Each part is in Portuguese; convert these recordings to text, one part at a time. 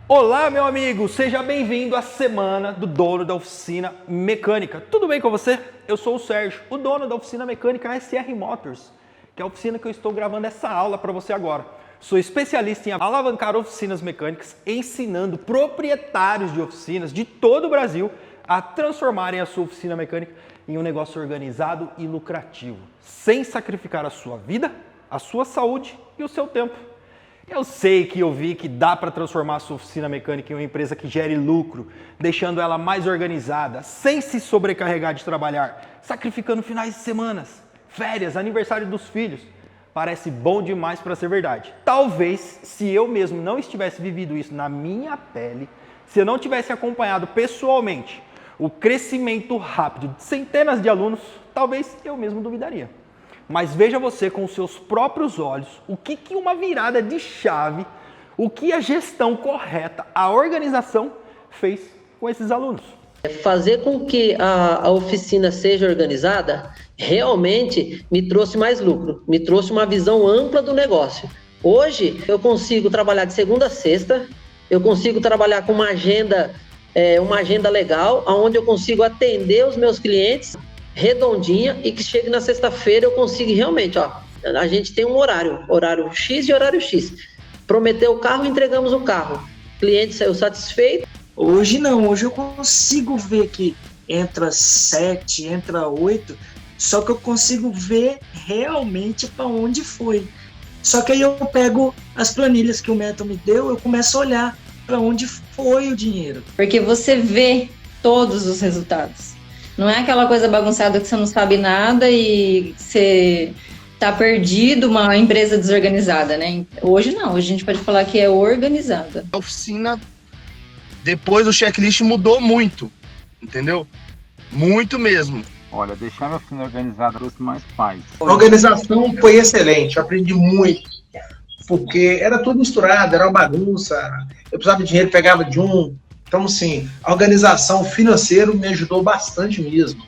Olá, meu amigo! Seja bem-vindo à semana do dono da oficina mecânica. Tudo bem com você? Eu sou o Sérgio, o dono da oficina mecânica SR Motors, que é a oficina que eu estou gravando essa aula para você agora. Sou especialista em alavancar oficinas mecânicas, ensinando proprietários de oficinas de todo o Brasil a transformarem a sua oficina mecânica em um negócio organizado e lucrativo, sem sacrificar a sua vida, a sua saúde e o seu tempo. Eu sei que eu vi que dá para transformar a sua oficina mecânica em uma empresa que gere lucro, deixando ela mais organizada, sem se sobrecarregar de trabalhar, sacrificando finais de semana, férias, aniversário dos filhos. Parece bom demais para ser verdade. Talvez, se eu mesmo não estivesse vivido isso na minha pele, se eu não tivesse acompanhado pessoalmente o crescimento rápido de centenas de alunos, talvez eu mesmo duvidaria. Mas veja você com os seus próprios olhos o que uma virada de chave, o que a gestão correta, a organização fez com esses alunos. Fazer com que a oficina seja organizada realmente me trouxe mais lucro, me trouxe uma visão ampla do negócio. Hoje eu consigo trabalhar de segunda a sexta, eu consigo trabalhar com uma agenda legal, onde eu consigo atender os meus clientes redondinha e que chegue na sexta-feira eu consigo realmente, a gente tem um horário X e horário X. Prometeu o carro, entregamos o carro. O cliente saiu satisfeito. Hoje não, hoje eu consigo ver que entra 7, entra 8, só que eu consigo ver realmente para onde foi. Só que aí eu pego as planilhas que o Metal me deu, eu começo a olhar para onde foi o dinheiro. Porque você vê todos os resultados. Não é aquela coisa bagunçada que você não sabe nada e você tá perdido, uma empresa desorganizada, né? Hoje não, hoje a gente pode falar que é organizada. A oficina, depois do checklist, mudou muito, entendeu? Muito mesmo. Olha, deixar minha oficina organizada trouxe mais paz. A organização foi excelente, eu aprendi muito, porque era tudo misturado, era uma bagunça, eu precisava de dinheiro, pegava de um. Então, assim, a organização financeira me ajudou bastante mesmo.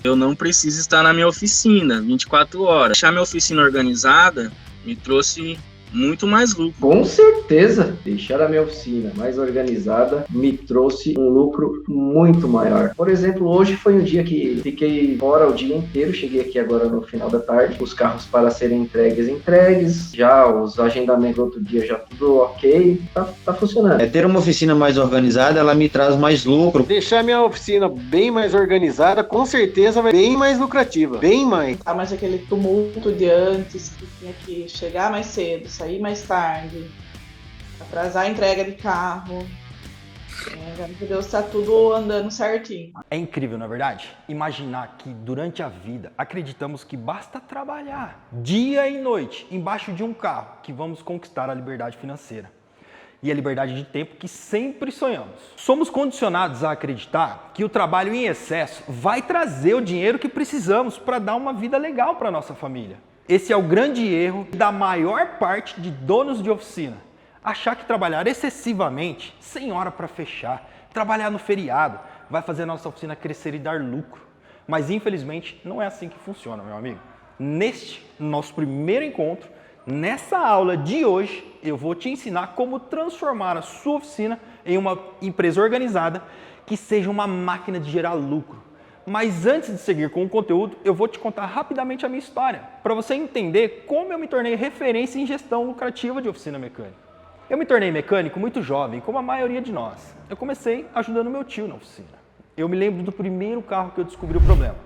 Eu não preciso estar na minha oficina 24 horas. Deixar minha oficina organizada me trouxe muito mais lucro. Com certeza, deixar a minha oficina mais organizada me trouxe um lucro muito maior. Por exemplo, hoje foi um dia que fiquei fora o dia inteiro, cheguei aqui agora no final da tarde, os carros para serem entregues, já os agendamentos do outro dia já tudo ok, tá funcionando. Ter uma oficina mais organizada, ela me traz mais lucro. Deixar minha oficina bem mais organizada, com certeza vai bem mais lucrativa, bem mais. Mas aquele tumulto de antes, que tinha que chegar mais cedo, sair mais tarde, atrasar a entrega de carro. Graças a Deus está tudo andando certinho. É incrível, não é verdade? Imaginar que durante a vida acreditamos que basta trabalhar dia e noite embaixo de um carro que vamos conquistar a liberdade financeira e a liberdade de tempo que sempre sonhamos. Somos condicionados a acreditar que o trabalho em excesso vai trazer o dinheiro que precisamos para dar uma vida legal para a nossa família. Esse é o grande erro da maior parte de donos de oficina. Achar que trabalhar excessivamente, sem hora para fechar, trabalhar no feriado, vai fazer a nossa oficina crescer e dar lucro. Mas infelizmente não é assim que funciona, meu amigo. Neste nosso primeiro encontro, nessa aula de hoje, eu vou te ensinar como transformar a sua oficina em uma empresa organizada que seja uma máquina de gerar lucro. Mas antes de seguir com o conteúdo, eu vou te contar rapidamente a minha história, para você entender como eu me tornei referência em gestão lucrativa de oficina mecânica. Eu me tornei mecânico muito jovem, como a maioria de nós. Eu comecei ajudando meu tio na oficina. Eu me lembro do primeiro carro que eu descobri o problema.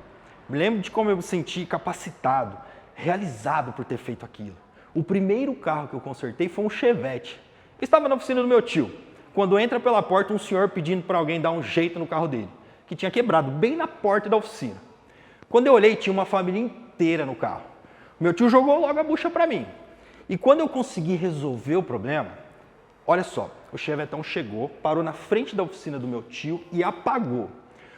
Me lembro de como eu me senti capacitado, realizado por ter feito aquilo. O primeiro carro que eu consertei foi um Chevette. Eu estava na oficina do meu tio, quando entra pela porta um senhor pedindo para alguém dar um jeito no carro dele, que tinha quebrado bem na porta da oficina. Quando eu olhei, tinha uma família inteira no carro. Meu tio jogou logo a bucha para mim. E quando eu consegui resolver o problema, olha só, o Chevetão chegou, parou na frente da oficina do meu tio e apagou.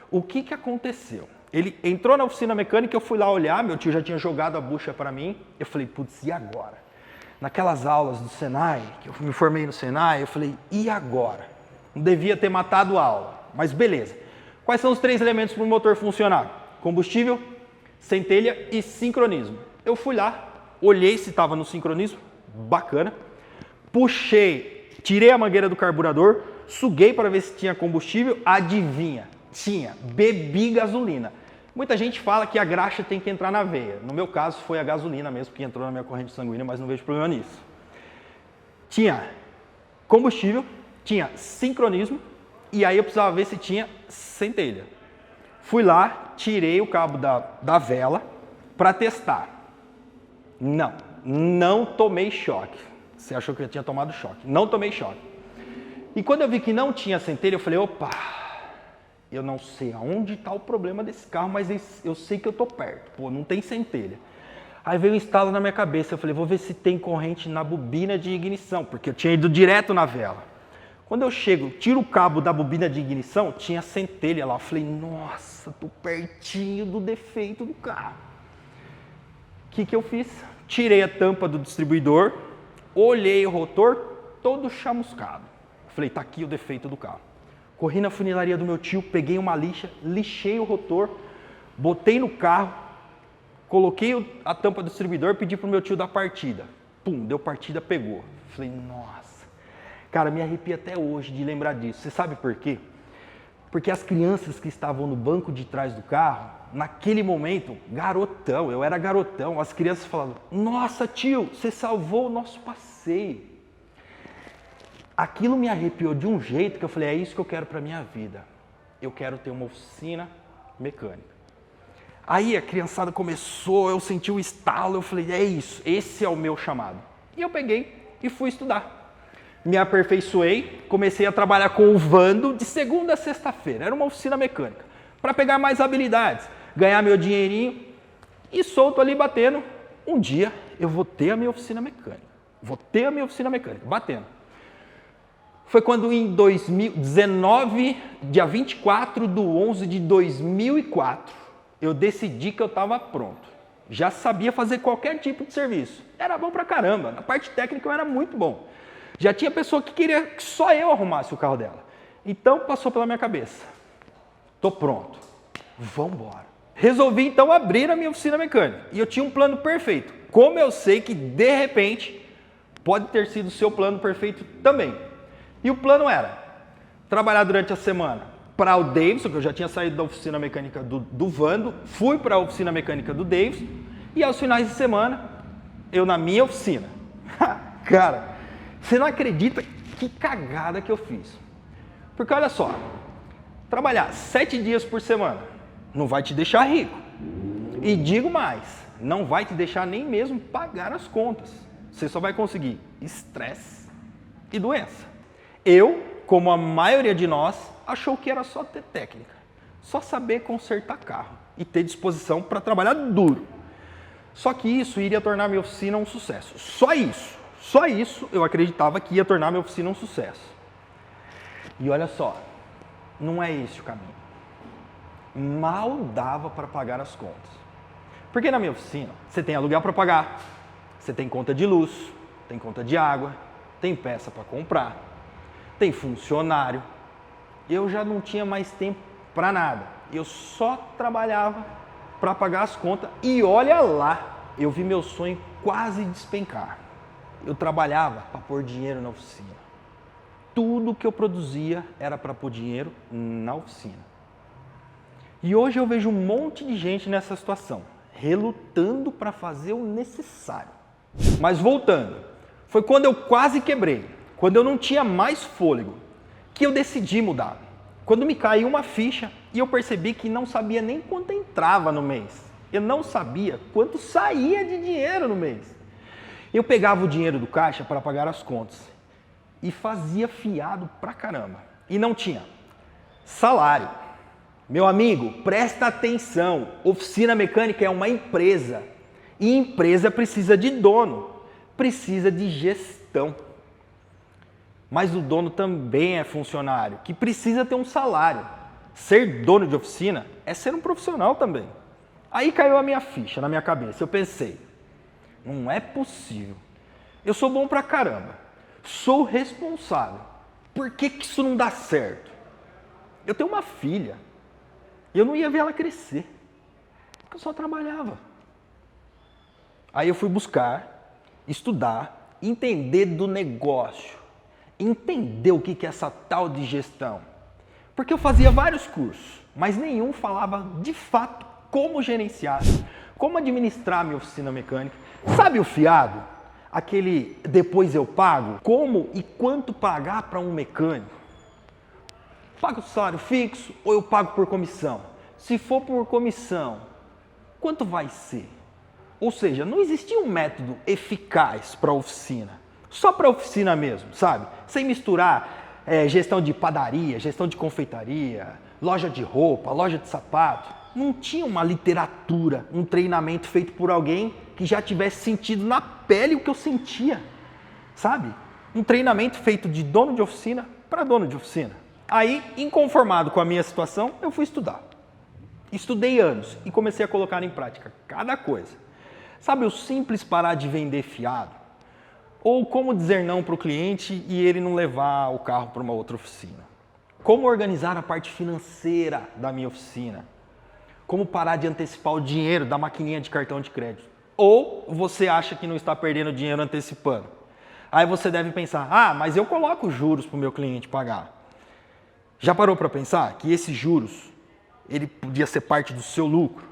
O que aconteceu? Ele entrou na oficina mecânica, eu fui lá olhar, meu tio já tinha jogado a bucha para mim. Eu falei, putz, e agora? Naquelas aulas do Senai, que eu me formei no Senai, eu falei, e agora? Não devia ter matado a aula, mas beleza. Quais são os 3 elementos para o motor funcionar? Combustível, centelha e sincronismo. Eu fui lá, olhei se estava no sincronismo, bacana. Puxei tirei a mangueira do carburador, suguei para ver se tinha combustível, adivinha, tinha, bebi gasolina. Muita gente fala que a graxa tem que entrar na veia. No meu caso foi a gasolina mesmo que entrou na minha corrente sanguínea, mas não vejo problema nisso. Tinha combustível, tinha sincronismo e aí eu precisava ver se tinha centelha. Fui lá, tirei o cabo da vela para testar. Não tomei choque. Você achou que eu tinha tomado choque. Não tomei choque. E quando eu vi que não tinha centelha, eu falei, opa, eu não sei aonde está o problema desse carro, mas eu sei que eu tô perto. Pô, não tem centelha. Aí veio um estalo na minha cabeça, eu falei, vou ver se tem corrente na bobina de ignição, porque eu tinha ido direto na vela. Quando eu chego, tiro o cabo da bobina de ignição, tinha centelha lá. Eu falei, nossa, tô pertinho do defeito do carro. O que eu fiz? Tirei a tampa do distribuidor, olhei o rotor, todo chamuscado. Eu falei, tá aqui o defeito do carro. Corri na funilaria do meu tio, peguei uma lixa, lixei o rotor, botei no carro, coloquei a tampa do distribuidor, pedi pro meu tio dar partida. Pum, deu partida, pegou. Falei, nossa. Cara, me arrepia até hoje de lembrar disso. Você sabe por quê? Porque as crianças que estavam no banco de trás do carro, naquele momento, garotão, eu era garotão, as crianças falavam, nossa tio, você salvou o nosso passeio. Aquilo me arrepiou de um jeito que eu falei, é isso que eu quero para minha vida. Eu quero ter uma oficina mecânica. Aí a criançada começou, eu senti o estalo, eu falei, é isso, esse é o meu chamado. E eu peguei e fui estudar. Me aperfeiçoei, comecei a trabalhar com o Vando de segunda a sexta-feira. Era uma oficina mecânica. Para pegar mais habilidades, ganhar meu dinheirinho e solto ali batendo. Um dia eu vou ter a minha oficina mecânica. Batendo. Foi quando em 2019, dia 24 de 11 de 2004, eu decidi que eu estava pronto. Já sabia fazer qualquer tipo de serviço. Era bom pra caramba. Na parte técnica eu era muito bom. Já tinha pessoa que queria que só eu arrumasse o carro dela. Então passou pela minha cabeça. Tô pronto. Vamos embora. Resolvi então abrir a minha oficina mecânica. E eu tinha um plano perfeito. Como eu sei que de repente pode ter sido o seu plano perfeito também. E o plano era trabalhar durante a semana para o Davidson, que eu já tinha saído da oficina mecânica do Vando, fui para a oficina mecânica do Davidson e aos finais de semana eu na minha oficina. Cara, você não acredita que cagada que eu fiz. Porque olha só, trabalhar 7 dias por semana não vai te deixar rico. E digo mais, não vai te deixar nem mesmo pagar as contas. Você só vai conseguir estresse e doença. Eu, como a maioria de nós, achou que era só ter técnica. Só saber consertar carro e ter disposição para trabalhar duro. Só que isso iria tornar minha oficina um sucesso. Só isso eu acreditava que ia tornar minha oficina um sucesso. E olha só, não é esse o caminho. Mal dava para pagar as contas. Porque na minha oficina, você tem aluguel para pagar, você tem conta de luz, tem conta de água, tem peça para comprar, tem funcionário. Eu já não tinha mais tempo para nada. Eu só trabalhava para pagar as contas e olha lá, eu vi meu sonho quase despencar. Eu trabalhava para pôr dinheiro na oficina. Tudo que eu produzia era para pôr dinheiro na oficina. E hoje eu vejo um monte de gente nessa situação, relutando para fazer o necessário. Mas voltando, foi quando eu quase quebrei, quando eu não tinha mais fôlego, que eu decidi mudar. Quando me caiu uma ficha e eu percebi que não sabia nem quanto entrava no mês. Eu não sabia quanto saía de dinheiro no mês. Eu pegava o dinheiro do caixa para pagar as contas e fazia fiado pra caramba. E não tinha salário. Meu amigo, presta atenção. Oficina mecânica é uma empresa. E empresa precisa de dono, precisa de gestão. Mas o dono também é funcionário, que precisa ter um salário. Ser dono de oficina é ser um profissional também. Aí caiu a minha ficha na minha cabeça. Eu pensei, não é possível. Eu sou bom pra caramba. Sou responsável. Por que isso não dá certo? Eu tenho uma filha. E eu não ia ver ela crescer. Porque eu só trabalhava. Aí eu fui buscar, estudar, entender do negócio. entender o que é essa tal de gestão. Porque eu fazia vários cursos, mas nenhum falava de fato como gerenciar, como administrar minha oficina mecânica. Sabe o fiado? Aquele depois eu pago? Como e quanto pagar para um mecânico? Pago salário fixo ou eu pago por comissão? Se for por comissão, quanto vai ser? Ou seja, não existia um método eficaz para a oficina. Só para a oficina mesmo, sabe? Sem misturar gestão de padaria, gestão de confeitaria, loja de roupa, loja de sapato. Não tinha uma literatura, um treinamento feito por alguém que já tivesse sentido na pele o que eu sentia, sabe? Um treinamento feito de dono de oficina para dono de oficina. Aí, inconformado com a minha situação, eu fui estudar. Estudei anos e comecei a colocar em prática cada coisa. Sabe o simples parar de vender fiado? Ou como dizer não para o cliente e ele não levar o carro para uma outra oficina? Como organizar a parte financeira da minha oficina? Como parar de antecipar o dinheiro da maquininha de cartão de crédito? Ou você acha que não está perdendo dinheiro antecipando? Aí você deve pensar, mas eu coloco juros para o meu cliente pagar. Já parou para pensar que esses juros, ele podia ser parte do seu lucro?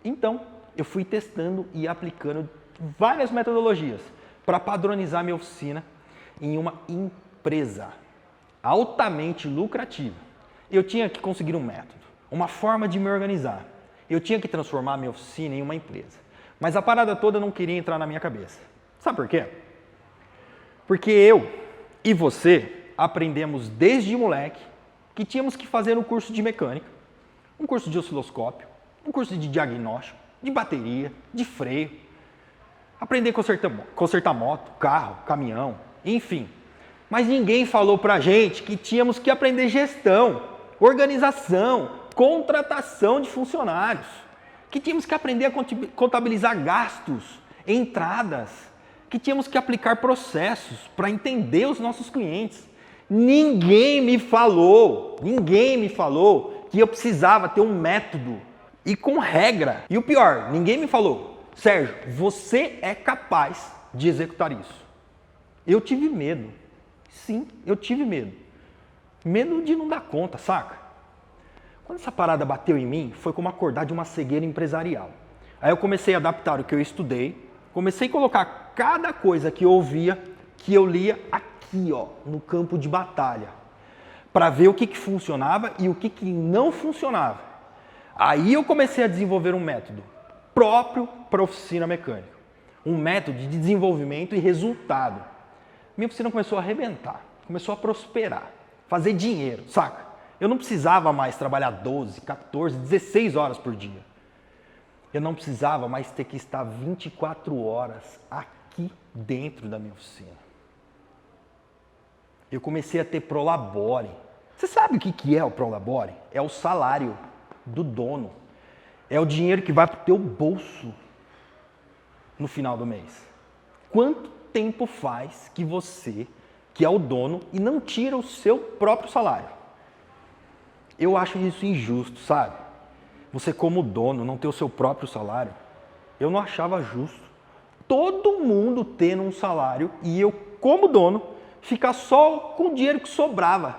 Então, eu fui testando e aplicando várias metodologias para padronizar minha oficina em uma empresa altamente lucrativa. Eu tinha que conseguir um método, uma forma de me organizar. Eu tinha que transformar minha oficina em uma empresa. Mas a parada toda não queria entrar na minha cabeça. Sabe por quê? Porque eu e você aprendemos desde moleque que tínhamos que fazer um curso de mecânica, um curso de osciloscópio, um curso de diagnóstico, de bateria, de freio, aprender a consertar moto, carro, caminhão, enfim. Mas ninguém falou pra gente que tínhamos que aprender gestão, organização, contratação de funcionários, que tínhamos que aprender a contabilizar gastos, entradas, que tínhamos que aplicar processos para entender os nossos clientes. Ninguém me falou que eu precisava ter um método e com regra. E o pior, ninguém me falou, Sérgio, você é capaz de executar isso. Eu tive medo. Sim, eu tive medo. Medo de não dar conta, saca? Quando essa parada bateu em mim, foi como acordar de uma cegueira empresarial. Aí eu comecei a adaptar o que eu estudei, comecei a colocar cada coisa que eu ouvia, que eu lia aqui, ó, no campo de batalha, para ver o que funcionava e o que não funcionava. Aí eu comecei a desenvolver um método próprio para a oficina mecânica. Um método de desenvolvimento e resultado. Minha oficina começou a arrebentar, começou a prosperar, fazer dinheiro, saca? Eu não precisava mais trabalhar 12, 14, 16 horas por dia. Eu não precisava mais ter que estar 24 horas aqui dentro da minha oficina. Eu comecei a ter prolabore. Você sabe o que é o prolabore? É o salário do dono. É o dinheiro que vai para o teu bolso no final do mês. Quanto tempo faz que você, que é o dono, e não tira o seu próprio salário? Eu acho isso injusto, sabe? Você como dono não ter o seu próprio salário, eu não achava justo. Todo mundo tendo um salário e eu, como dono, ficar só com o dinheiro que sobrava.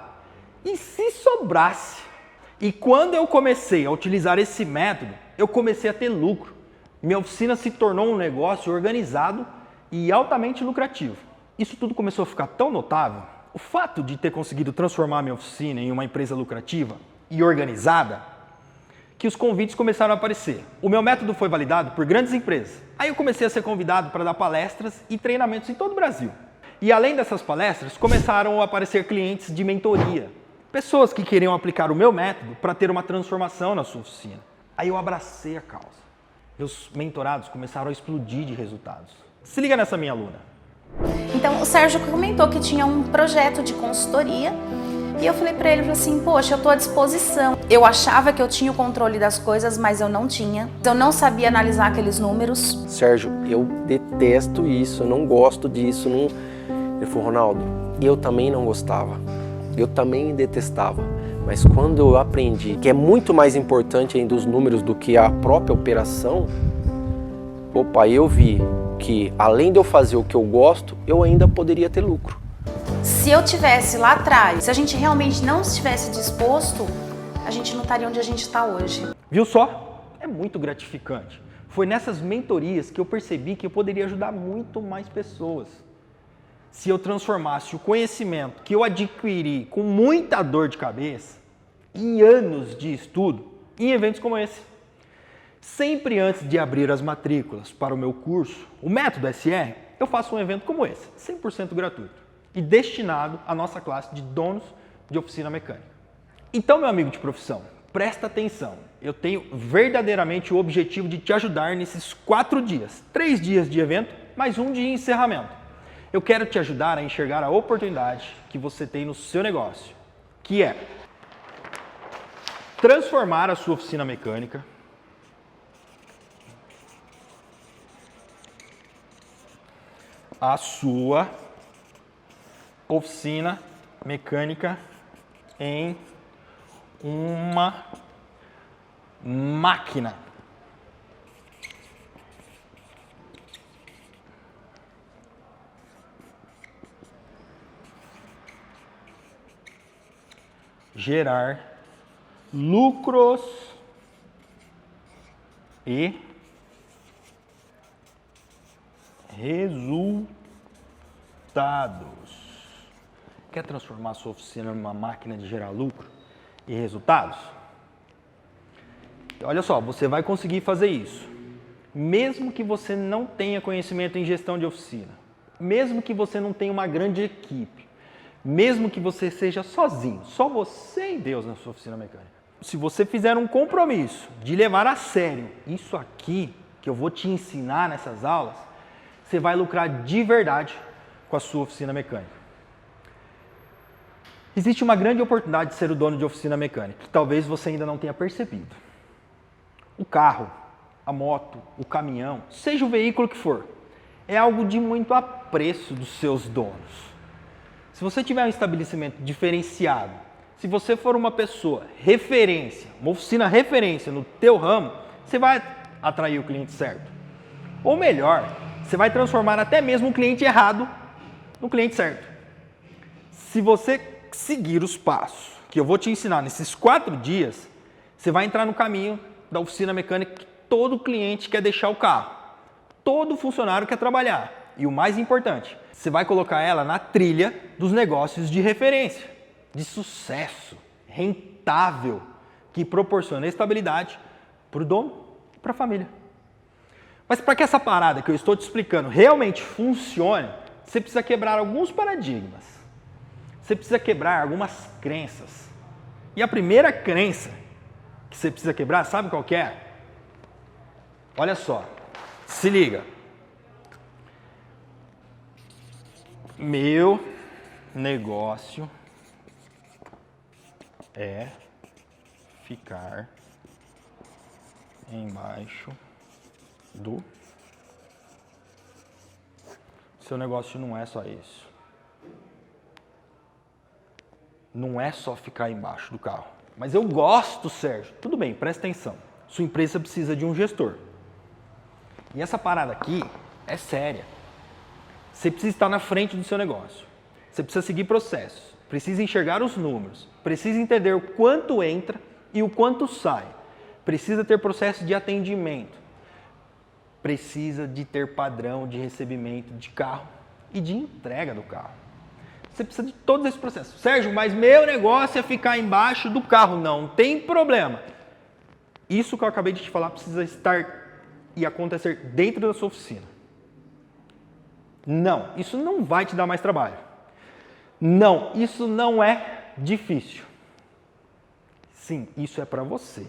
E se sobrasse? E quando eu comecei a utilizar esse método, eu comecei a ter lucro. Minha oficina se tornou um negócio organizado e altamente lucrativo. Isso tudo começou a ficar tão notável. O fato de ter conseguido transformar minha oficina em uma empresa lucrativa e organizada, que os convites começaram a aparecer. O meu método foi validado por grandes empresas. Aí eu comecei a ser convidado para dar palestras e treinamentos em todo o Brasil. E além dessas palestras, começaram a aparecer clientes de mentoria. Pessoas que queriam aplicar o meu método para ter uma transformação na sua oficina. Aí eu abracei a causa. Meus mentorados começaram a explodir de resultados. Se liga nessa minha aluna. Então o Sérgio comentou que tinha um projeto de consultoria e eu falei pra ele assim, poxa, eu tô à disposição. Eu achava que eu tinha o controle das coisas, mas eu não tinha. Eu não sabia analisar aqueles números. Sérgio, eu detesto isso, eu não gosto disso. Não... Ele falou, Ronaldo, eu também não gostava. Eu também detestava. Mas quando eu aprendi que é muito mais importante ainda os números do que a própria operação, eu vi que além de eu fazer o que eu gosto, eu ainda poderia ter lucro. Se Se eu tivesse lá atrás, se a gente realmente não estivesse disposto, a gente não estaria onde a gente está hoje. Viu só? É muito gratificante. Foi nessas mentorias que eu percebi que eu poderia ajudar muito mais pessoas. Se eu transformasse o conhecimento que eu adquiri com muita dor de cabeça, em anos de estudo, em eventos como esse. Sempre antes de abrir as matrículas para o meu curso, o Método SR, eu faço um evento como esse, 100% gratuito e destinado à nossa classe de donos de oficina mecânica. Então, meu amigo de profissão, presta atenção. Eu tenho verdadeiramente o objetivo de te ajudar nesses 4 dias, 3 dias de evento, mais um de encerramento. Eu quero te ajudar a enxergar a oportunidade que você tem no seu negócio, que é transformar a sua oficina mecânica em uma máquina. Gerar lucros e resultados. Quer transformar a sua oficina numa máquina de gerar lucro e resultados? Olha só, você vai conseguir fazer isso, mesmo que você não tenha conhecimento em gestão de oficina, mesmo que você não tenha uma grande equipe, mesmo que você seja sozinho, só você e Deus na sua oficina mecânica. Se você fizer um compromisso de levar a sério isso aqui que eu vou te ensinar nessas aulas, você vai lucrar de verdade com a sua oficina mecânica. Existe uma grande oportunidade de ser o dono de oficina mecânica, que talvez você ainda não tenha percebido. O carro, a moto, o caminhão, seja o veículo que for, é algo de muito apreço dos seus donos. Se você tiver um estabelecimento diferenciado, se você for uma pessoa referência, uma oficina referência no teu ramo, você vai atrair o cliente certo. Ou melhor, você vai transformar até mesmo o cliente errado no cliente certo. Se você seguir os passos que eu vou te ensinar nesses 4 dias, você vai entrar no caminho da oficina mecânica que todo cliente quer deixar o carro. Todo funcionário quer trabalhar. E o mais importante, você vai colocar ela na trilha dos negócios de referência, de sucesso, rentável, que proporciona estabilidade para o dono e para a família. Mas para que essa parada que eu estou te explicando realmente funcione, você precisa quebrar alguns paradigmas. Você precisa quebrar algumas crenças. E a primeira crença que você precisa quebrar, sabe qual que é? Olha só, se liga. Meu negócio é ficar embaixo do... Seu negócio não é só isso. Não é só ficar embaixo do carro. Mas eu gosto, Sérgio. Tudo bem, presta atenção. Sua empresa precisa de um gestor. E essa parada aqui é séria. Você precisa estar na frente do seu negócio. Você precisa seguir processos. Precisa enxergar os números. Precisa entender o quanto entra e o quanto sai. Precisa ter processo de atendimento. Precisa de ter padrão de recebimento de carro e de entrega do carro. Você precisa de todos esses processos. Sérgio, mas meu negócio é ficar embaixo do carro. Não tem problema. Isso que eu acabei de te falar precisa estar e acontecer dentro da sua oficina. Não, isso não vai te dar mais trabalho. Não, isso não é difícil. Sim, isso é para você.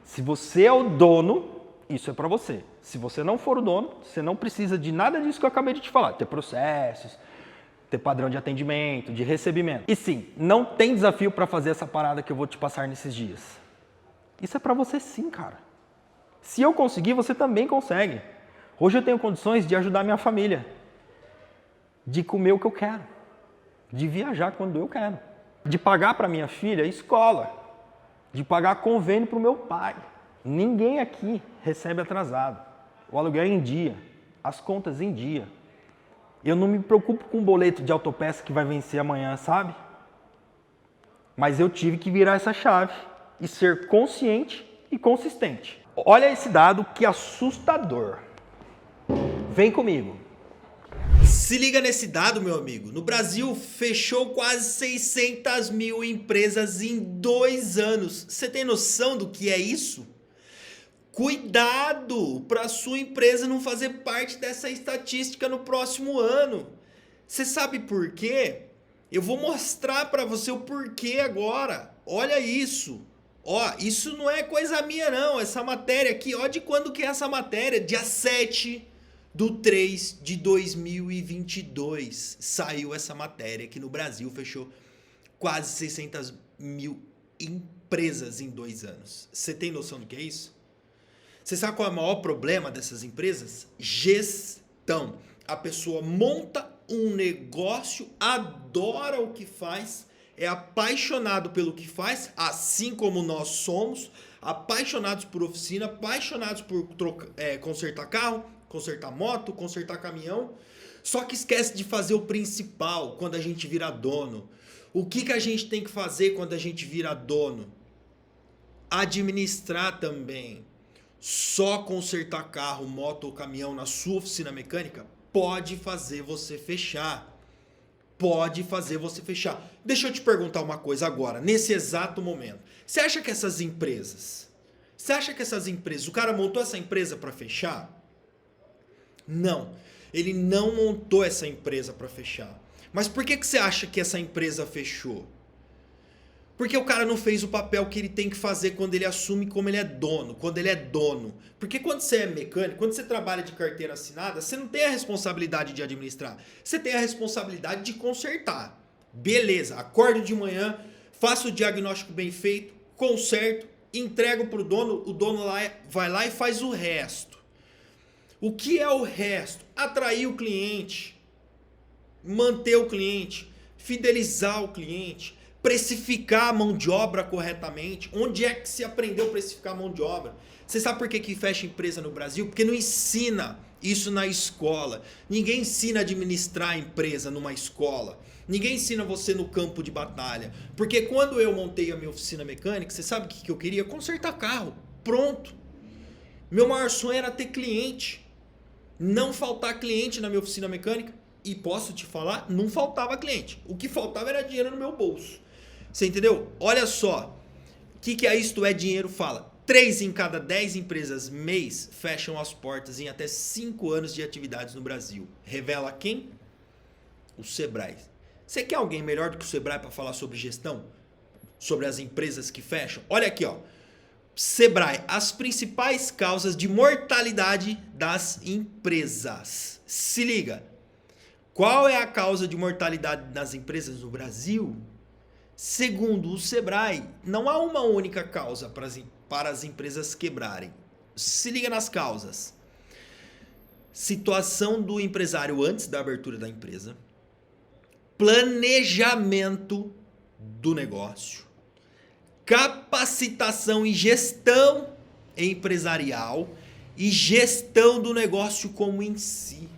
Se você é o dono, isso é para você. Se você não for o dono, você não precisa de nada disso que eu acabei de te falar. Ter processos, ter padrão de atendimento, de recebimento. E sim, não tem desafio para fazer essa parada que eu vou te passar nesses dias. Isso é para você sim, cara. Se eu conseguir, você também consegue. Hoje eu tenho condições de ajudar minha família. De comer o que eu quero. De viajar quando eu quero. De pagar para minha filha escola. De pagar convênio para o meu pai. Ninguém aqui recebe atrasado. O aluguel é em dia. As contas em dia. Eu não me preocupo com o boleto de autopeça que vai vencer amanhã, sabe? Mas eu tive que virar essa chave e ser consciente e consistente. Olha esse dado que assustador. Vem comigo. Se liga nesse dado, meu amigo. No Brasil, fechou quase 600 mil empresas em 2 anos. Você tem noção do que é isso? Cuidado para sua empresa não fazer parte dessa estatística no próximo ano. Você sabe por quê? Eu vou mostrar para você o porquê agora. Olha isso. Ó, isso não é coisa minha não. Essa matéria aqui, ó de quando que é essa matéria? Dia 7/3/2022 saiu essa matéria que no Brasil fechou quase 600 mil empresas em 2 anos. Você tem noção do que é isso? Você sabe qual é o maior problema dessas empresas? Gestão. A pessoa monta um negócio, adora o que faz, é apaixonado pelo que faz, assim como nós somos, apaixonados por oficina, apaixonados por consertar carro, consertar moto, consertar caminhão, só que esquece de fazer o principal quando a gente vira dono. O que a gente tem que fazer quando a gente vira dono? Administrar também. Só consertar carro, moto ou caminhão na sua oficina mecânica pode fazer você fechar. Pode fazer você fechar. Deixa eu te perguntar uma coisa agora, nesse exato momento. Você acha que essas empresas, o cara montou essa empresa para fechar? Não, ele não montou essa empresa para fechar. Mas por que você acha que essa empresa fechou? Porque o cara não fez o papel que ele tem que fazer quando ele assume como ele é dono, quando ele é dono. Porque quando você é mecânico, quando você trabalha de carteira assinada, você não tem a responsabilidade de administrar. Você tem a responsabilidade de consertar. Beleza, acordo de manhã, faço o diagnóstico bem feito, conserto, entrego para o dono vai lá e faz o resto. O que é o resto? Atrair o cliente, manter o cliente, fidelizar o cliente, precificar a mão de obra corretamente. Onde é que se aprendeu a precificar a mão de obra? Você sabe por que fecha empresa no Brasil? Porque não ensina isso na escola. Ninguém ensina a administrar a empresa numa escola. Ninguém ensina você no campo de batalha. Porque quando eu montei a minha oficina mecânica, você sabe o que eu queria? Consertar carro. Pronto. Meu maior sonho era ter cliente. Não faltar cliente na minha oficina mecânica. E posso te falar, não faltava cliente. O que faltava era dinheiro no meu bolso. Você entendeu? Olha só. O que a Isto é Dinheiro fala? 3 em cada 10 empresas mês fecham as portas em até 5 anos de atividades no Brasil. Revela quem? O Sebrae. Você quer alguém melhor do que o Sebrae para falar sobre gestão? Sobre as empresas que fecham? Olha aqui, ó. Sebrae, as principais causas de mortalidade das empresas. Se liga. Qual é a causa de mortalidade das empresas no Brasil? Segundo o Sebrae, não há uma única causa para as empresas quebrarem. Se liga nas causas. Situação do empresário antes da abertura da empresa. Planejamento do negócio. Capacitação e gestão empresarial. E gestão do negócio como em si.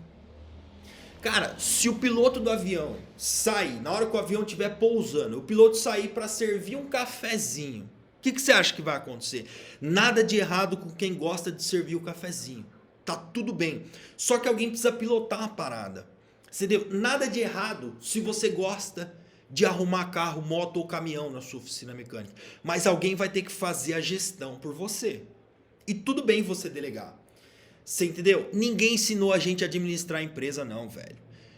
Cara, se o piloto do avião sair, na hora que o avião estiver pousando, o piloto sair para servir um cafezinho, o que você acha que vai acontecer? Nada de errado com quem gosta de servir o cafezinho. Tá tudo bem. Só que alguém precisa pilotar a parada. Entendeu? Nada de errado se você gosta de arrumar carro, moto ou caminhão na sua oficina mecânica. Mas alguém vai ter que fazer a gestão por você. E tudo bem você delegar. Você entendeu? Ninguém ensinou a gente a administrar a empresa não, velho.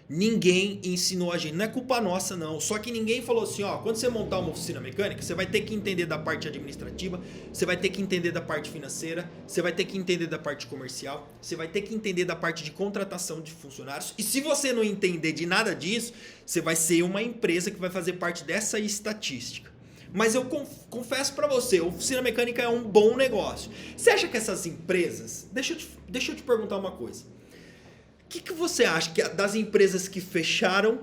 Ninguém ensinou a gente. Não é culpa nossa, não. Só que ninguém falou assim, ó, quando você montar uma oficina mecânica, você vai ter que entender da parte administrativa, você vai ter que entender da parte financeira, você vai ter que entender da parte comercial, você vai ter que entender da parte de contratação de funcionários. E se você não entender de nada disso, você vai ser uma empresa que vai fazer parte dessa estatística. Mas eu confesso pra você, a oficina mecânica é um bom negócio. Você acha que essas empresas... Deixa eu te perguntar uma coisa. O que você acha que das empresas que fecharam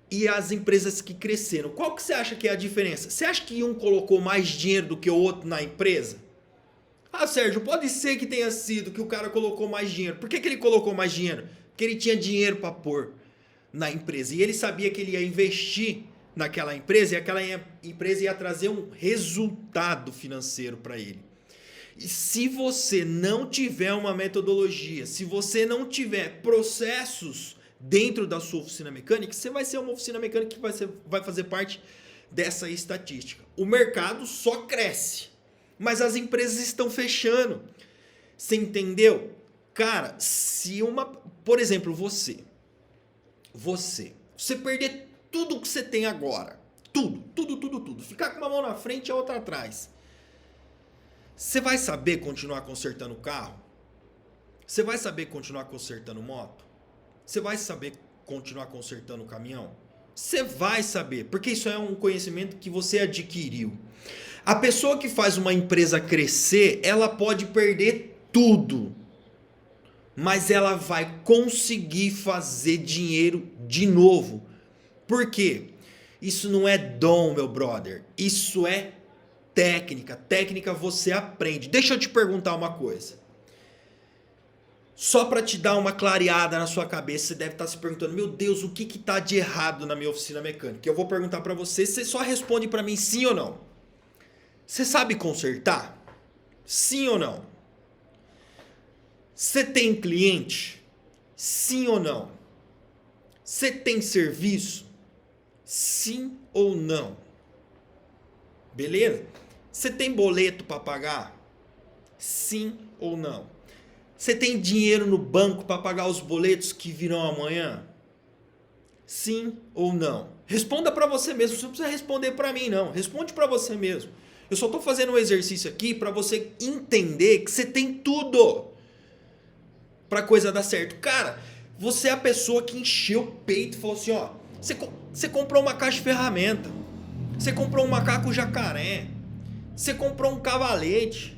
e as empresas que cresceram? Qual que você acha que é a diferença? Você acha que um colocou mais dinheiro do que o outro na empresa? Ah, Sérgio, pode ser que tenha sido que o cara colocou mais dinheiro. Por que ele colocou mais dinheiro? que ele tinha dinheiro para pôr na empresa. E ele sabia que ele ia investir naquela empresa e aquela empresa ia trazer um resultado financeiro para ele. E se você não tiver uma metodologia, se você não tiver processos dentro da sua oficina mecânica, você vai ser uma oficina mecânica que vai fazer parte dessa estatística. O mercado só cresce, mas as empresas estão fechando. Você entendeu? Cara, se por exemplo, você perder tudo que você tem agora, tudo, ficar com uma mão na frente e a outra atrás, você vai saber continuar consertando o carro? Você vai saber continuar consertando moto? Você vai saber continuar consertando o caminhão? Você vai saber, porque isso é um conhecimento que você adquiriu. A pessoa que faz uma empresa crescer, ela pode perder tudo, mas ela vai conseguir fazer dinheiro de novo. Por quê? Isso não é dom, meu brother. Isso é técnica. Técnica você aprende. Deixa eu te perguntar uma coisa. Só para te dar uma clareada na sua cabeça, você deve estar se perguntando, meu Deus, o que está de errado na minha oficina mecânica? Eu vou perguntar para você, você só responde para mim sim ou não. Você sabe consertar? Sim ou não? Você tem cliente? Sim ou não? Você tem serviço? Sim ou não? Beleza? Você tem boleto para pagar? Sim ou não? Você tem dinheiro no banco para pagar os boletos que virão amanhã? Sim ou não? Responda para você mesmo, você não precisa responder para mim não, responde para você mesmo. Eu só estou fazendo um exercício aqui para você entender que você tem tudo para coisa dar certo. Cara, você é a pessoa que encheu o peito e falou assim, ó, você comprou uma caixa de ferramenta, você comprou um macaco jacaré, você comprou um cavalete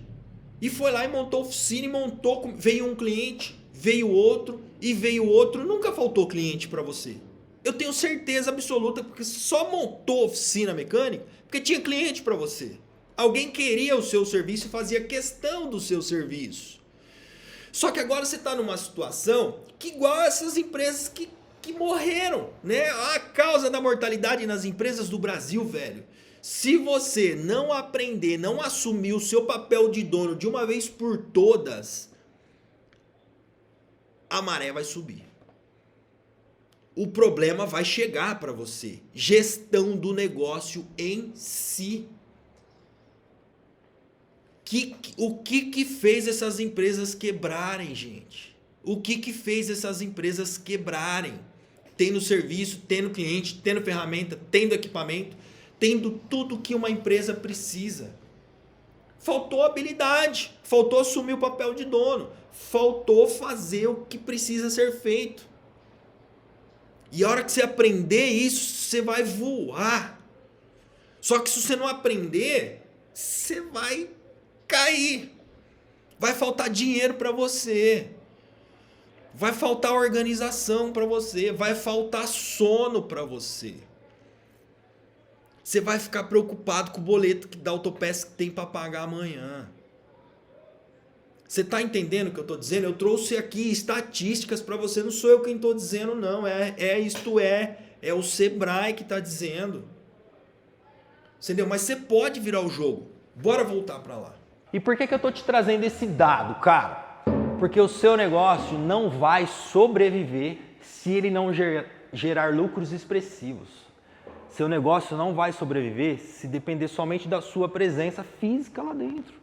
e foi lá e montou oficina e montou, veio um cliente, veio outro e veio outro, nunca faltou cliente para você. Eu tenho certeza absoluta porque você só montou oficina mecânica porque tinha cliente para você. Alguém queria o seu serviço e fazia questão do seu serviço. Só que agora você está numa situação que igual essas empresas que morreram, né? A causa da mortalidade nas empresas do Brasil, velho. Se você não aprender, não assumir o seu papel de dono de uma vez por todas, a maré vai subir. O problema vai chegar para você. Gestão do negócio em si. O que fez essas empresas quebrarem, gente? O que fez essas empresas quebrarem? Tendo serviço, tendo cliente, tendo ferramenta, tendo equipamento, tendo tudo que uma empresa precisa. Faltou habilidade, faltou assumir o papel de dono, faltou fazer o que precisa ser feito. E a hora que você aprender isso, você vai voar. Só que se você não aprender, você vai cair. Vai faltar dinheiro para você. Vai faltar organização para você. Vai faltar sono para você. Você vai ficar preocupado com o boleto da autopeça que tem para pagar amanhã. Você está entendendo o que eu estou dizendo? Eu trouxe aqui estatísticas para você. Não sou eu quem estou dizendo, não. É o Sebrae que está dizendo. Entendeu? Mas você pode virar o jogo. Bora voltar para lá. E por que eu tô te trazendo esse dado, cara? Porque o seu negócio não vai sobreviver se ele não gerar lucros expressivos. Seu negócio não vai sobreviver se depender somente da sua presença física lá dentro.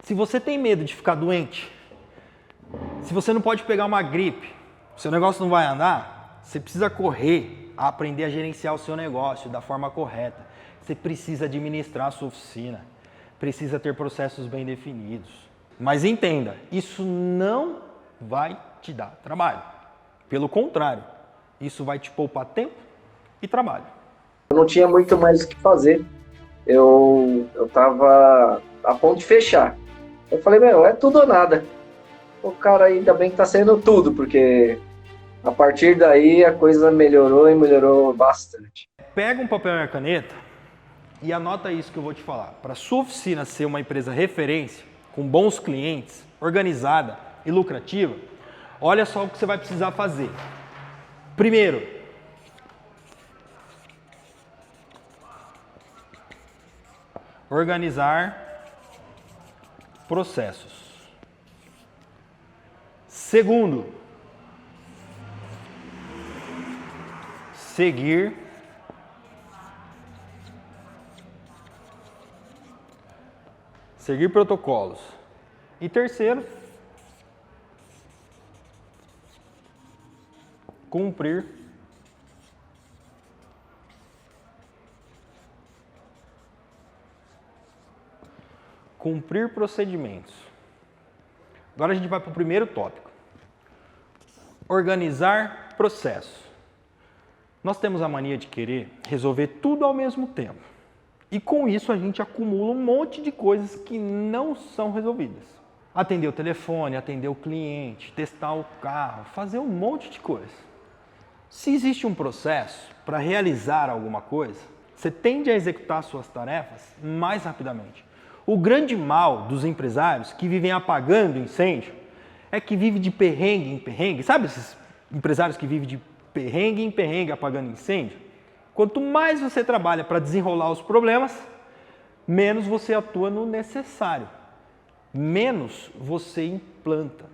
Se você tem medo de ficar doente, se você não pode pegar uma gripe, seu negócio não vai andar, você precisa correr a aprender a gerenciar o seu negócio da forma correta. Você precisa administrar a sua oficina. Precisa ter processos bem definidos. Mas entenda, isso não vai te dar trabalho. Pelo contrário, isso vai te poupar tempo e trabalho. Eu não tinha muito mais o que fazer. Eu tava a ponto de fechar. Eu falei, é tudo ou nada. O cara ainda bem que tá sendo tudo, porque a partir daí a coisa melhorou e melhorou bastante. Pega um papel e uma caneta e anota isso que eu vou te falar. Para sua oficina ser uma empresa referência, com bons clientes, organizada e lucrativa, Olha só o que você vai precisar fazer. Primeiro, organizar processos. Segundo, seguir protocolos. E terceiro, cumprir procedimentos. Agora a gente vai para o primeiro tópico. Organizar processos. Nós temos a mania de querer resolver tudo ao mesmo tempo. E com isso a gente acumula um monte de coisas que não são resolvidas. Atender o telefone, atender o cliente, testar o carro, fazer um monte de coisa. Se existe um processo para realizar alguma coisa, você tende a executar suas tarefas mais rapidamente. O grande mal dos empresários que vivem apagando incêndio é que vive de perrengue em perrengue. Sabe esses empresários que vivem de perrengue em perrengue apagando incêndio? Quanto mais você trabalha para desenrolar os problemas, menos você atua no necessário. Menos você implanta,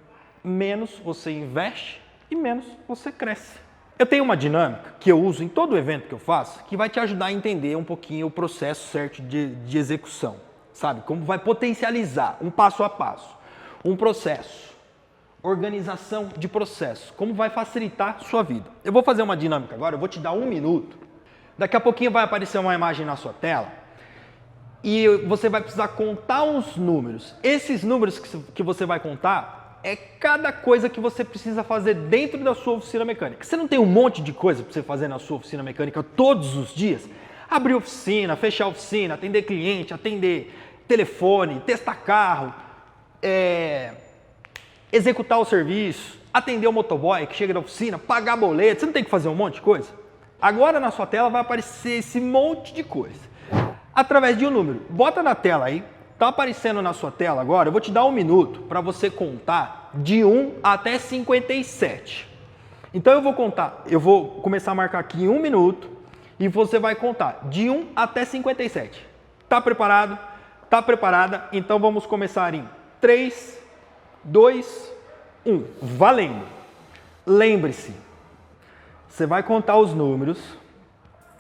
menos você investe e menos você cresce. Eu tenho uma dinâmica que eu uso em todo evento que eu faço que vai te ajudar a entender um pouquinho o processo certo de execução. Sabe? Como vai potencializar um passo a passo, um processo, organização de processo, como vai facilitar a sua vida. Eu vou fazer uma dinâmica agora, eu vou te dar 1 minuto. Daqui a pouquinho vai aparecer uma imagem na sua tela e você vai precisar contar uns números. Esses números que você vai contar é cada coisa que você precisa fazer dentro da sua oficina mecânica. Você não tem um monte de coisa para você fazer na sua oficina mecânica todos os dias? Abrir oficina, fechar oficina, atender cliente, atender telefone, testar carro, executar o serviço, atender o motoboy que chega da oficina, pagar boleto. Você não tem que fazer um monte de coisa? Agora na sua tela vai aparecer esse monte de coisa. Através de um número. Bota na tela aí. Tá aparecendo na sua tela agora. Eu vou te dar 1 minuto para você contar de 1 até 57. Então eu vou começar a marcar aqui em 1 minuto e você vai contar de 1 até 57. Tá preparado? Tá preparada? Então vamos começar em 3, 2, 1. Valendo! Lembre-se, você vai contar os números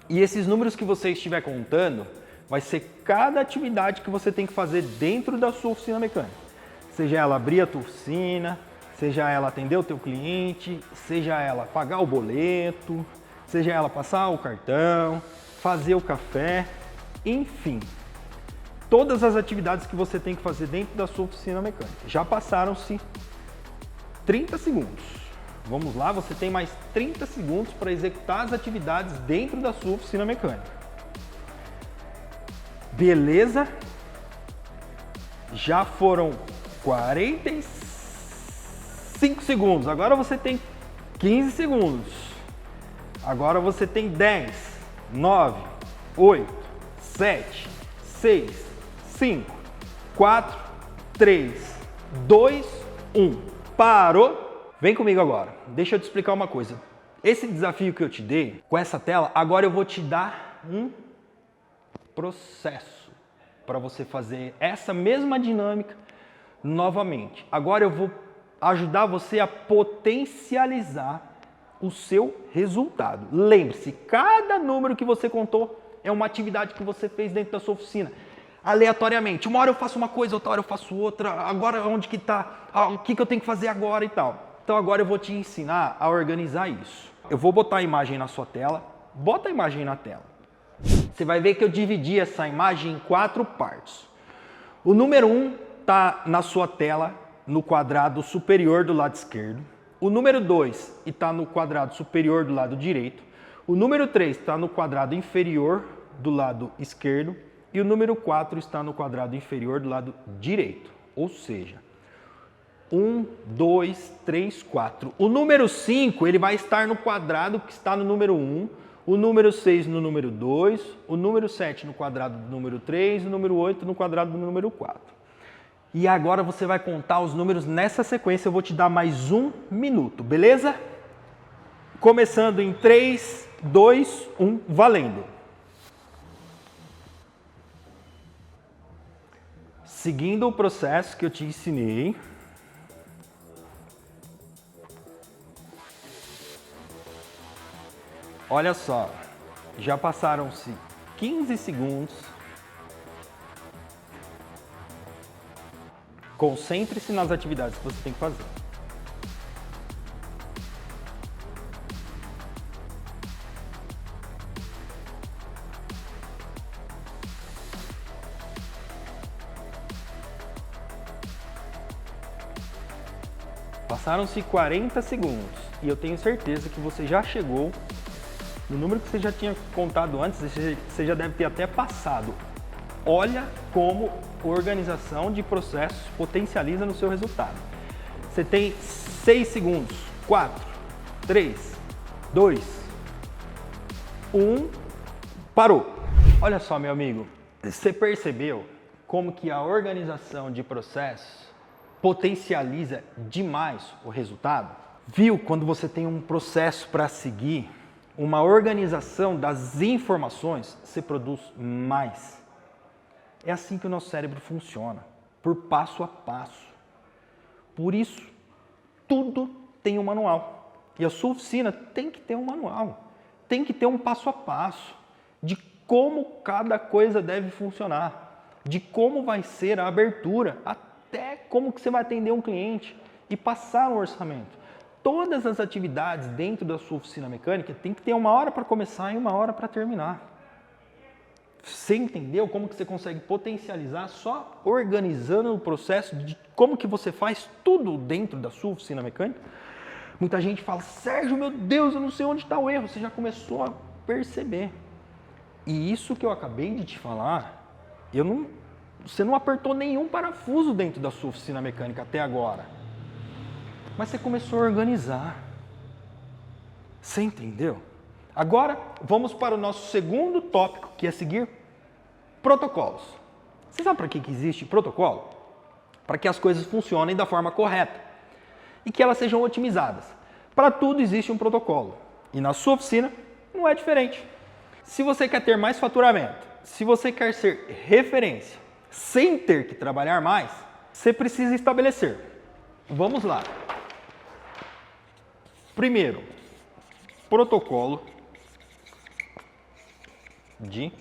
e esses números que você estiver contando vai ser cada atividade que você tem que fazer dentro da sua oficina mecânica. Seja ela abrir a tua oficina, seja ela atender o teu cliente, seja ela pagar o boleto, seja ela passar o cartão, fazer o café, enfim. Todas as atividades que você tem que fazer dentro da sua oficina mecânica. Já passaram-se 30 segundos. Vamos lá, você tem mais 30 segundos para executar as atividades dentro da sua oficina mecânica. Beleza? Já foram 45 segundos. Agora você tem 15 segundos. Agora você tem 10, 9, 8, 7, 6, 5, 4, 3, 2, 1. Parou? Vem comigo agora. Deixa eu te explicar uma coisa. Esse desafio que eu te dei, com essa tela, agora eu vou te dar um processo para você fazer essa mesma dinâmica novamente. Agora eu vou ajudar você a potencializar o seu resultado. Lembre-se, cada número que você contou é uma atividade que você fez dentro da sua oficina. Aleatoriamente. Uma hora eu faço uma coisa, outra hora eu faço outra. Agora onde que tá? O que eu tenho que fazer agora e tal. Então agora eu vou te ensinar a organizar isso. Eu vou botar a imagem na sua tela. Bota a imagem na tela. Você vai ver que eu dividi essa imagem em 4 partes. O número 1 está na sua tela, no quadrado superior do lado esquerdo. O número 2 está no quadrado superior do lado direito. O número 3 está no quadrado inferior do lado esquerdo. E o número 4 está no quadrado inferior do lado direito. Ou seja, 1, 2, 3, 4. O número 5 ele vai estar no quadrado que está no número 1. O número 6 no número 2. O número 7 no quadrado do número 3. O número 8 no quadrado do número 4. E agora você vai contar os números nessa sequência, eu vou te dar mais 1 minuto, beleza? Começando em 3, 2, 1, valendo. Seguindo o processo que eu te ensinei. Olha só, já passaram-se 15 segundos. Concentre-se nas atividades que você tem que fazer. Passaram-se 40 segundos e eu tenho certeza que você já chegou no número que você já tinha contado antes, você já deve ter até passado. Olha como organização de processos potencializa no seu resultado. Você tem 6 segundos. 4, 3, 2, 1. Parou. Olha só, meu amigo. Você percebeu como que a organização de processos potencializa demais o resultado? Viu quando você tem um processo para seguir, uma organização das informações, você produz mais. É assim que o nosso cérebro funciona, por passo a passo. Por isso, tudo tem um manual. E a sua oficina tem que ter um manual. Tem que ter um passo a passo de como cada coisa deve funcionar, de como vai ser a abertura, até como que você vai atender um cliente e passar um orçamento. Todas as atividades dentro da sua oficina mecânica tem que ter uma hora para começar e uma hora para terminar. Você entendeu como que você consegue potencializar só organizando o processo de como que você faz tudo dentro da sua oficina mecânica? Muita gente fala, Sérgio, meu Deus, eu não sei onde está o erro. Você já começou a perceber. E isso que eu acabei de te falar, você não apertou nenhum parafuso dentro da sua oficina mecânica até agora. Mas você começou a organizar. Você entendeu? Agora, vamos para o nosso segundo tópico, que é seguir protocolos. Você sabe para que existe protocolo? Para que as coisas funcionem da forma correta e que elas sejam otimizadas. Para tudo existe um protocolo. E na sua oficina não é diferente. Se você quer ter mais faturamento, se você quer ser referência, sem ter que trabalhar mais, você precisa estabelecer. Vamos lá. Primeiro, protocolo de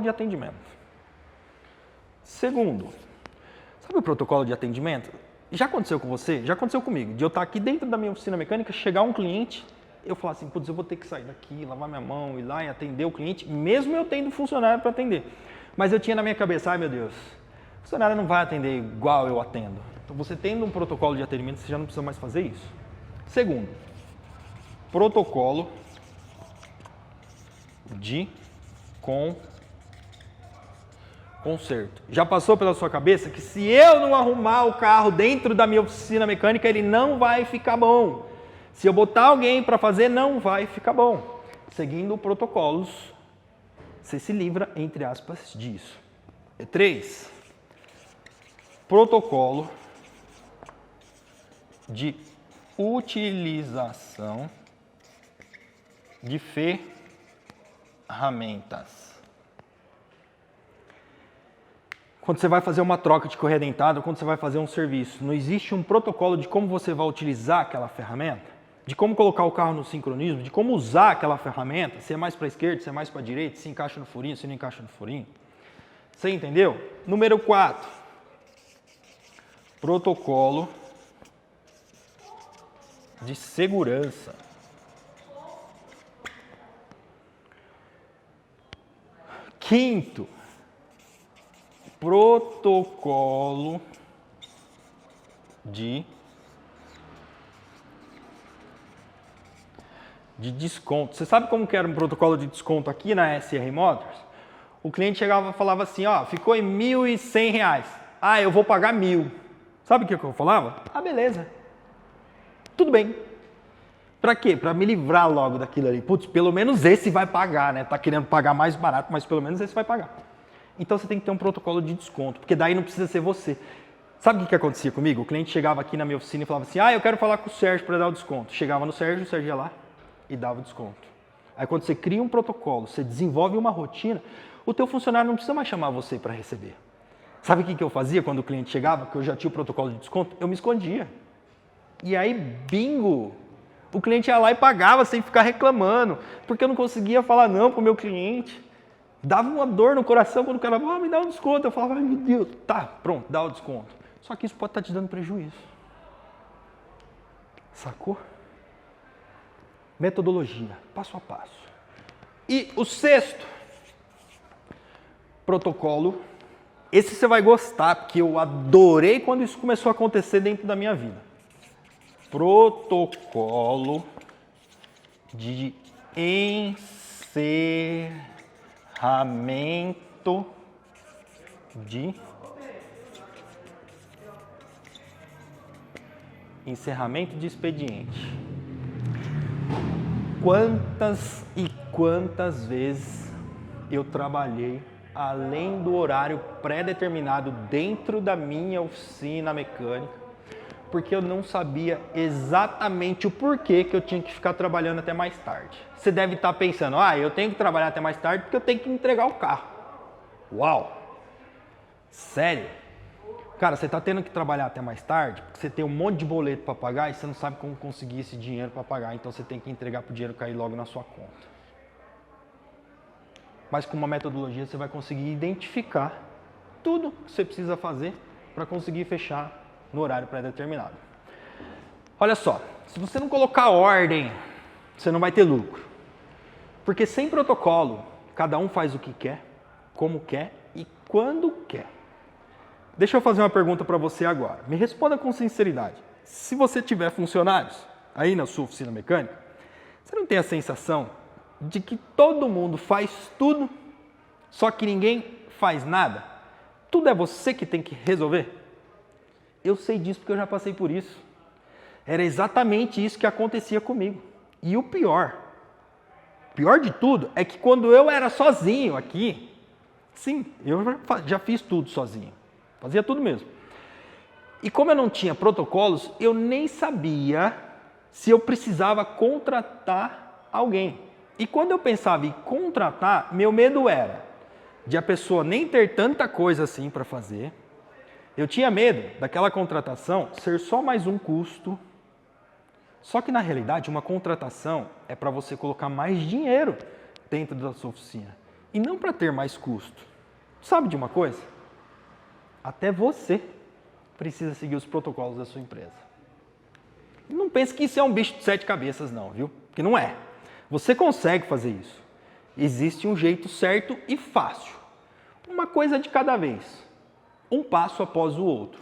atendimento. Segundo, sabe o protocolo de atendimento? Já aconteceu com você? Já aconteceu comigo. De eu estar aqui dentro da minha oficina mecânica, chegar um cliente, eu falar assim, putz, eu vou ter que sair daqui, lavar minha mão, ir lá e atender o cliente, mesmo eu tendo funcionário para atender. Mas eu tinha na minha cabeça, ai meu Deus, o funcionário não vai atender igual eu atendo. Então você tendo um protocolo de atendimento, você já não precisa mais fazer isso. Segundo, protocolo de conserto. Já passou pela sua cabeça que se eu não arrumar o carro dentro da minha oficina mecânica, ele não vai ficar bom. Se eu botar alguém para fazer, não vai ficar bom. Seguindo protocolos, você se livra, entre aspas, disso. 3. Protocolo de utilização de ferramentas. Quando você vai fazer uma troca de correia dentada, quando você vai fazer um serviço, não existe um protocolo de como você vai utilizar aquela ferramenta, de como colocar o carro no sincronismo, de como usar aquela ferramenta, se é mais para a esquerda, se é mais para a direita, se encaixa no furinho, se não encaixa no furinho. Você entendeu? Número 4. Protocolo de segurança. Quinto, protocolo de desconto. Você sabe como que era um protocolo de desconto aqui na SR Motors? O cliente chegava e falava assim, ó, ficou em R$ 1.100. Ah, eu vou pagar 1.000. Sabe o que eu falava? Ah, beleza. Tudo bem. Pra quê? Pra me livrar logo daquilo ali. Putz, pelo menos esse vai pagar, né? Tá querendo pagar mais barato, mas pelo menos esse vai pagar. Então você tem que ter um protocolo de desconto, porque daí não precisa ser você. Sabe o que acontecia comigo? O cliente chegava aqui na minha oficina e falava assim, eu quero falar com o Sérgio para dar o desconto. Chegava no Sérgio, o Sérgio ia lá e dava o desconto. Aí quando você cria um protocolo, você desenvolve uma rotina, o teu funcionário não precisa mais chamar você para receber. Sabe o que eu fazia quando o cliente chegava, que eu já tinha o protocolo de desconto? Eu me escondia. E aí, bingo! O cliente ia lá e pagava sem ficar reclamando, porque eu não conseguia falar não pro meu cliente. Dava uma dor no coração quando o cara falava, me dá um desconto. Eu falava, ai meu Deus, tá, pronto, dá o desconto. Só que isso pode estar te dando prejuízo. Sacou? Metodologia, passo a passo. E o sexto, protocolo. Esse você vai gostar, porque eu adorei quando isso começou a acontecer dentro da minha vida. Protocolo de encerramento de expediente. Quantas e quantas vezes eu trabalhei além do horário pré-determinado dentro da minha oficina mecânica, porque eu não sabia exatamente o porquê que eu tinha que ficar trabalhando até mais tarde. Você deve estar pensando, eu tenho que trabalhar até mais tarde porque eu tenho que entregar o carro. Uau! Sério? Cara, você está tendo que trabalhar até mais tarde porque você tem um monte de boleto para pagar e você não sabe como conseguir esse dinheiro para pagar, então você tem que entregar para o dinheiro cair logo na sua conta. Mas com uma metodologia você vai conseguir identificar tudo que você precisa fazer para conseguir fechar no horário pré-determinado. Olha só, se você não colocar ordem, você não vai ter lucro. Porque sem protocolo, cada um faz o que quer, como quer e quando quer. Deixa eu fazer uma pergunta para você agora. Me responda com sinceridade. Se você tiver funcionários aí na sua oficina mecânica, você não tem a sensação de que todo mundo faz tudo, só que ninguém faz nada? Tudo é você que tem que resolver? Eu sei disso porque eu já passei por isso. Era exatamente isso que acontecia comigo. E o pior de tudo, é que quando eu era sozinho aqui, sim, eu já fiz tudo sozinho. Fazia tudo mesmo. E como eu não tinha protocolos, eu nem sabia se eu precisava contratar alguém. E quando eu pensava em contratar, meu medo era de a pessoa nem ter tanta coisa assim para fazer. Eu tinha medo daquela contratação ser só mais um custo. Só que na realidade uma contratação é para você colocar mais dinheiro dentro da sua oficina e não para ter mais custo. Sabe de uma coisa? Até você precisa seguir os protocolos da sua empresa. E não pense que isso é um bicho de 7 cabeças não, viu? Porque não é. Você consegue fazer isso. Existe um jeito certo e fácil. Uma coisa de cada vez. Um passo após o outro.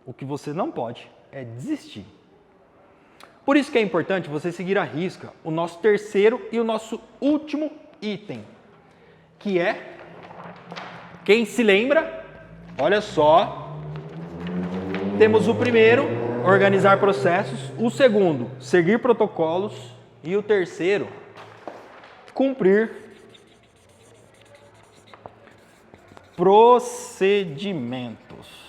O que você não pode é desistir. Por isso que é importante você seguir à risca o nosso terceiro e o nosso último item, que é, quem se lembra, olha só, temos o primeiro, organizar processos, o segundo, seguir protocolos e o terceiro, cumprir procedimentos.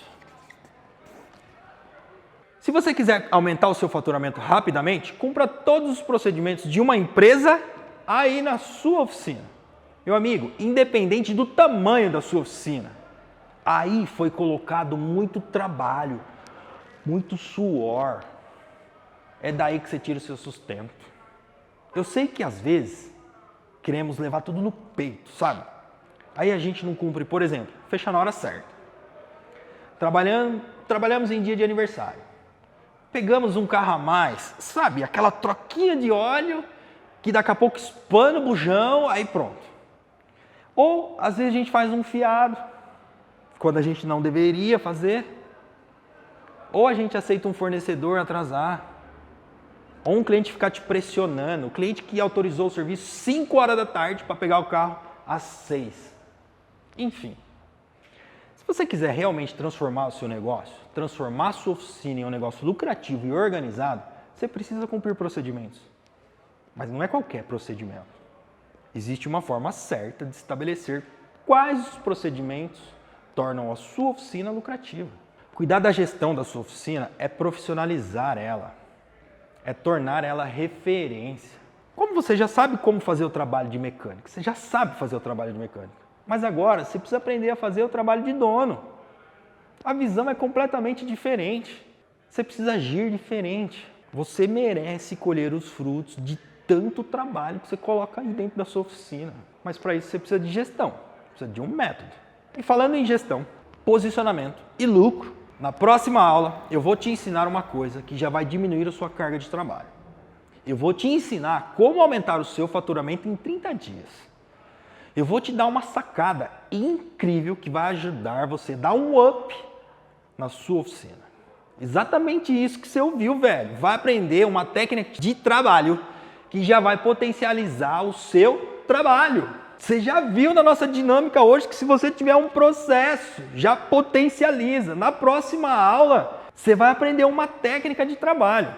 Se você quiser aumentar o seu faturamento rapidamente, cumpra todos os procedimentos de uma empresa aí na sua oficina. Meu amigo, independente do tamanho da sua oficina, aí foi colocado muito trabalho, muito suor. É daí que você tira o seu sustento. Eu sei que às vezes queremos levar tudo no peito, sabe? Aí a gente não cumpre, por exemplo, fechar na hora certa. Trabalhamos em dia de aniversário. Pegamos um carro a mais, sabe? Aquela troquinha de óleo que daqui a pouco espana o bujão, aí pronto. Ou às vezes a gente faz um fiado, quando a gente não deveria fazer. Ou a gente aceita um fornecedor atrasar. Ou um cliente ficar te pressionando. O cliente que autorizou o serviço 5 horas da tarde para pegar o carro às 6. Enfim. Se você quiser realmente transformar o seu negócio, transformar a sua oficina em um negócio lucrativo e organizado, você precisa cumprir procedimentos. Mas não é qualquer procedimento. Existe uma forma certa de estabelecer quais os procedimentos tornam a sua oficina lucrativa. Cuidar da gestão da sua oficina é profissionalizar ela, é tornar ela referência. Como você já sabe como fazer o trabalho de mecânico, você já sabe fazer o trabalho de mecânico, mas agora você precisa aprender a fazer o trabalho de dono. A visão é completamente diferente. Você precisa agir diferente. Você merece colher os frutos de tanto trabalho que você coloca aí dentro da sua oficina. Mas para isso você precisa de gestão, precisa de um método. E falando em gestão, posicionamento e lucro, na próxima aula eu vou te ensinar uma coisa que já vai diminuir a sua carga de trabalho. Eu vou te ensinar como aumentar o seu faturamento em 30 dias. Eu vou te dar uma sacada incrível que vai ajudar você a dar um up na sua oficina. Exatamente isso que você ouviu, velho. Vai aprender uma técnica de trabalho que já vai potencializar o seu trabalho. Você já viu na nossa dinâmica hoje que se você tiver um processo, já potencializa. Na próxima aula, você vai aprender uma técnica de trabalho.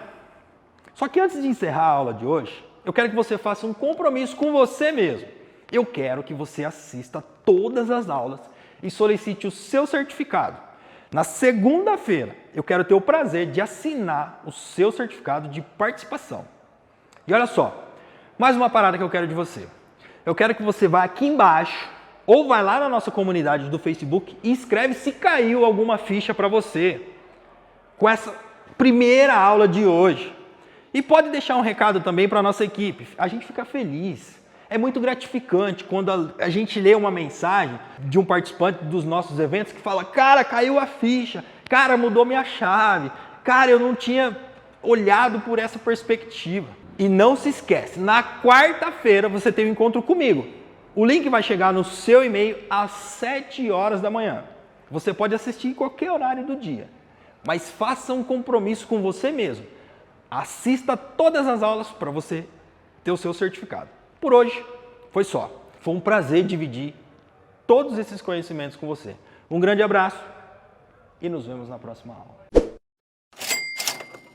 Só que antes de encerrar a aula de hoje, eu quero que você faça um compromisso com você mesmo. Eu quero que você assista todas as aulas e solicite o seu certificado. Na segunda-feira, eu quero ter o prazer de assinar o seu certificado de participação. E olha só, mais uma parada que eu quero de você. Eu quero que você vá aqui embaixo ou vai lá na nossa comunidade do Facebook e escreve se caiu alguma ficha para você com essa primeira aula de hoje. E pode deixar um recado também para a nossa equipe. A gente fica feliz. É muito gratificante quando a gente lê uma mensagem de um participante dos nossos eventos que fala: cara, caiu a ficha, cara, mudou minha chave, cara, eu não tinha olhado por essa perspectiva. E não se esquece, na quarta-feira você tem um encontro comigo. O link vai chegar no seu e-mail às 7 horas da manhã. Você pode assistir em qualquer horário do dia, mas faça um compromisso com você mesmo. Assista todas as aulas para você ter o seu certificado. Por hoje, foi só. Foi um prazer dividir todos esses conhecimentos com você. Um grande abraço e nos vemos na próxima aula.